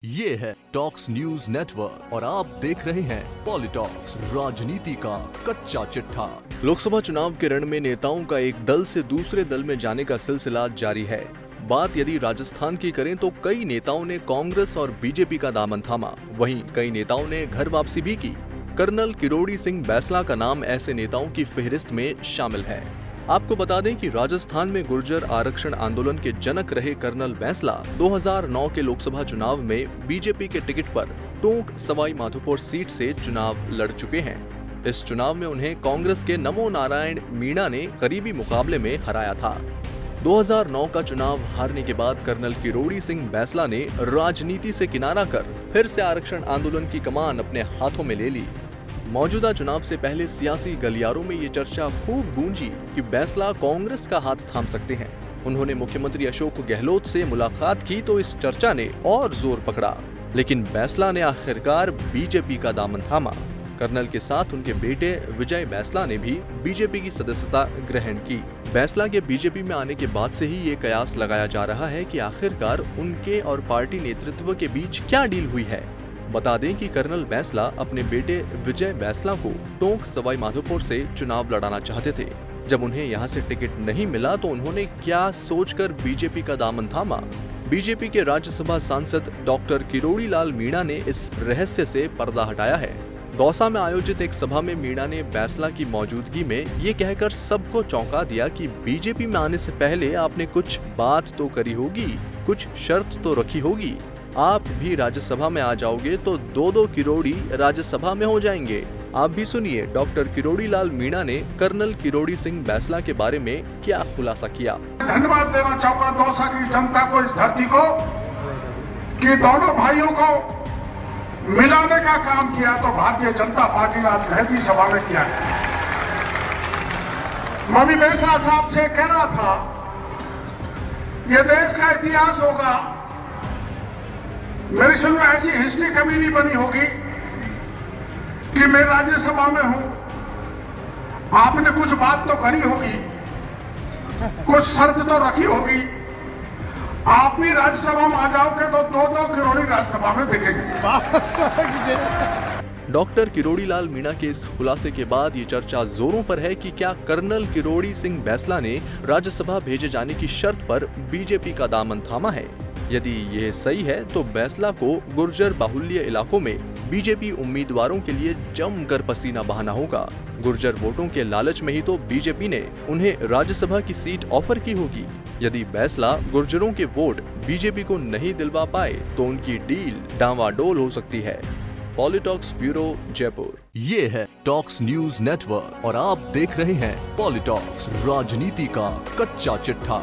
ये है talks news network और आप देख रहे हैं पॉलिटॉक्स, राजनीति का कच्चा चिट्ठा। लोकसभा चुनाव के रण में नेताओं का एक दल से दूसरे दल में जाने का सिलसिला जारी है। बात यदि राजस्थान की करें तो कई नेताओं ने कांग्रेस और बीजेपी का दामन थामा, वहीं कई नेताओं ने घर वापसी भी की। कर्नल किरोड़ी सिंह बैंसला का नाम ऐसे नेताओं की फेहरिस्त में शामिल है। आपको बता दें कि राजस्थान में गुर्जर आरक्षण आंदोलन के जनक रहे कर्नल बैंसला 2009 के लोकसभा चुनाव में बीजेपी के टिकट पर टोंक सवाई माधोपुर सीट से चुनाव लड़ चुके हैं। इस चुनाव में उन्हें कांग्रेस के नमो नारायण मीणा ने करीबी मुकाबले में हराया था। 2009 का चुनाव हारने के बाद कर्नल किरोड़ी सिंह बैंसला ने राजनीति से किनारा कर फिर से आरक्षण आंदोलन की कमान अपने हाथों में ले ली। मौजूदा चुनाव से पहले सियासी गलियारों में ये चर्चा खूब गूंजी कि बैंसला कांग्रेस का हाथ थाम सकते हैं। उन्होंने मुख्यमंत्री अशोक गहलोत से मुलाकात की तो इस चर्चा ने और जोर पकड़ा, लेकिन बैंसला ने आखिरकार बीजेपी का दामन थामा। कर्नल के साथ उनके बेटे विजय बैंसला ने भी बीजेपी की सदस्यता ग्रहण की। बैंसला के बीजेपी में आने के बाद से ही ये कयास लगाया जा रहा है कि आखिरकार उनके और पार्टी नेतृत्व के बीच क्या डील हुई है। बता दें कि कर्नल बैंसला अपने बेटे विजय बैंसला को टोंक सवाई माधोपुर से चुनाव लड़ाना चाहते थे। जब उन्हें यहां से टिकट नहीं मिला तो उन्होंने क्या सोचकर बीजेपी का दामन थामा। बीजेपी के राज्यसभा सांसद डॉक्टर किरोड़ी लाल मीणा ने इस रहस्य से पर्दा हटाया है। दौसा में आयोजित एक सभा में मीणा ने बैंसला की मौजूदगी में ये कहकर सबको चौंका दिया कि बीजेपी में आने से पहले आपने कुछ बात तो करी होगी, कुछ शर्त तो रखी होगी। आप भी राज्यसभा में आ जाओगे तो दो किरोड़ी राज्यसभा में हो जाएंगे। आप भी सुनिए डॉक्टर किरोड़ी लाल मीणा ने कर्नल किरोड़ी सिंह बैंसला के बारे में क्या खुलासा किया। धन्यवाद देना चाहूंगा दौसा की जनता को, इस धरती को, कि दोनों भाइयों को मिलाने का काम किया तो भारतीय जनता पार्टी ने आज रहती सभा में किया है। मैं भी बैंसला साहब से कह रहा था, यह देश का इतिहास होगा, मेरे समझ में ऐसी हिस्ट्री कभी नहीं बनी होगी कि मैं राज्यसभा में हूं, आपने कुछ बात तो करी होगी, कुछ शर्त तो रखी होगी, आप भी राज्यसभा में आ जाओगे तो दो किरोड़ी राज्यसभा में दिखेंगे। डॉक्टर किरोड़ी लाल मीणा के इस खुलासे के बाद ये चर्चा जोरों पर है कि क्या कर्नल किरोड़ी सिंह बैंसला ने राज्यसभा भेजे जाने की शर्त पर बीजेपी का दामन थामा है। यदि यह सही है तो बैंसला को गुर्जर बाहुल्य इलाकों में बीजेपी उम्मीदवारों के लिए जमकर पसीना बहाना होगा। गुर्जर वोटों के लालच में ही तो बीजेपी ने उन्हें राज्यसभा की सीट ऑफर की होगी। यदि बैंसला गुर्जरों के वोट बीजेपी को नहीं दिलवा पाए तो उनकी डील डांवाडोल हो सकती है। पॉलिटॉक्स ब्यूरो, जयपुर। ये है टॉक्स न्यूज नेटवर्क और आप देख रहे हैं पॉलिटॉक्स, राजनीति का कच्चा चिट्ठा।